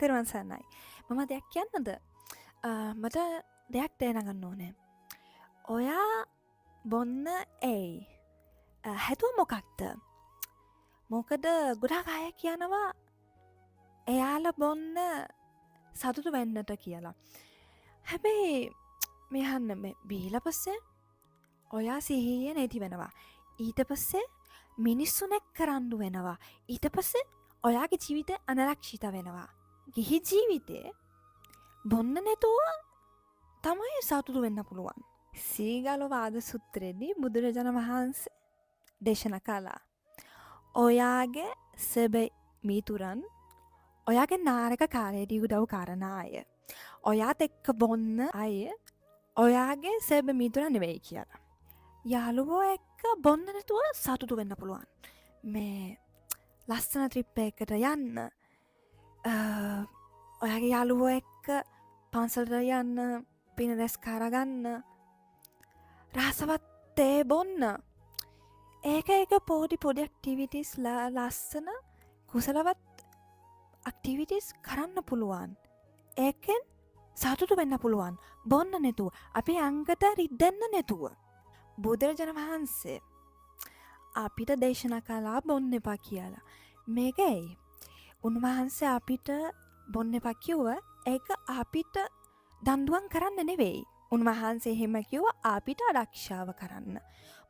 තෙරුවන් සරණයි. මම දෙයක් කියන්නද? මට දෙයක් දැනගන්න ඕනේ. ඔයා බොන්න ඇයි? හැදුව මොකක්ද? මොකද ගොඩාක් අය කියනවා එයාලා බොන්න සතුටු වෙන්නට කියලා. හැබැයි මෙහන්න මේ බීලා පස්සේ ඔයා සිහිය නැති වෙනවා. ඊට පස්සේ මිනිස්සු නැක් කරන්නු වෙනවා. ඊට පස්සේ ඔයාගේ ජීවිතය අනරක්ෂිත වෙනවා. ගිහි ජීවිතේ බොන්න නැතුව තමයි සතුටු වෙන්න පුළුවන්. සීගලවාද සුත්‍රයේදී බුදුරජාණන් වහන්සේ දේශනා කළා. ඔයාගේ සැබෑ මිතුරන් ඔයාගේ නාරක කාලයේදී උදව් කරන අය. ඔයාත් එක්ක බොන්න අය ඔයාගේ සැබෑ මිතුරන් නෙවෙයි කියලා. යාළුවෝ එක්ක බොන්න නැතුව සතුටු වෙන්න පුළුවන්. මේ ලස්සන ට්‍රිප් එකකට යන්න. ඔයාගේ යාළුවෝ එක්ක පන්සලට යන්න, පින රැස් කරගන්න, රසවත් තේ බොන්න. ඒක පොඩි ඇක්ටිවිටිස් ලස්සන කුසලවත් ඇක්ටිවිටිස් කරන්න පුළුවන්. ඒකෙන් සතුටු වෙන්න පුළුවන්. බොන්න නැතුව, අපේ අංගට රිද්දන්න නැතුව. බුදුරජාණන් වහන්සේ අපිට දේශනා කළා බොන්න එපා කියලා. මේක ඇයි? උන්වහන්සේ අපිට බොන්න එපා කිව්ව ඒක අපිට දඬුවම් කරන්න නෙවෙයි. උන්වහන්සේ එහෙම කිව්ව අපිට ආරක්ෂාව කරන්න.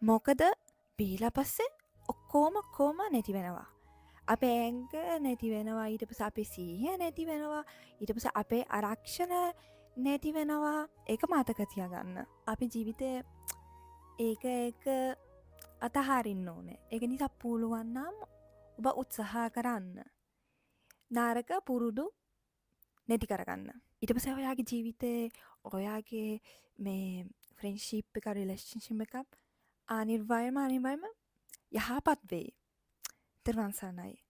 මොකද බීලා පස්සේ ඔක්කොම නැති වෙනවා. අපේ ඇඟ නැති වෙනවා. ඊට පස්සේ අපේ සිහිය නැති වෙනවා. ඊට පස්සේ අපේ ආරක්ෂණ නැති වෙනවා. ඒක මතක තියාගන්න. අපේ ජීවිතේ ඒක අතහරින්න ඕනේ. ඒක නිසා පුළුවන් නම් ඔබ උත්සාහ කරන්න. නාරක පුරුදු නැති කරගන්න. ඊට පස්සේ ඔයාගේ ජීවිතේ ඔයාගේ මේ ෆ්‍රෙන්ඩ්ෂිප් එක රිලේෂන්ෂිප් එක අනිවාර්යයෙන්ම යහපත් වෙයි. තෙරුවන් සරණයි.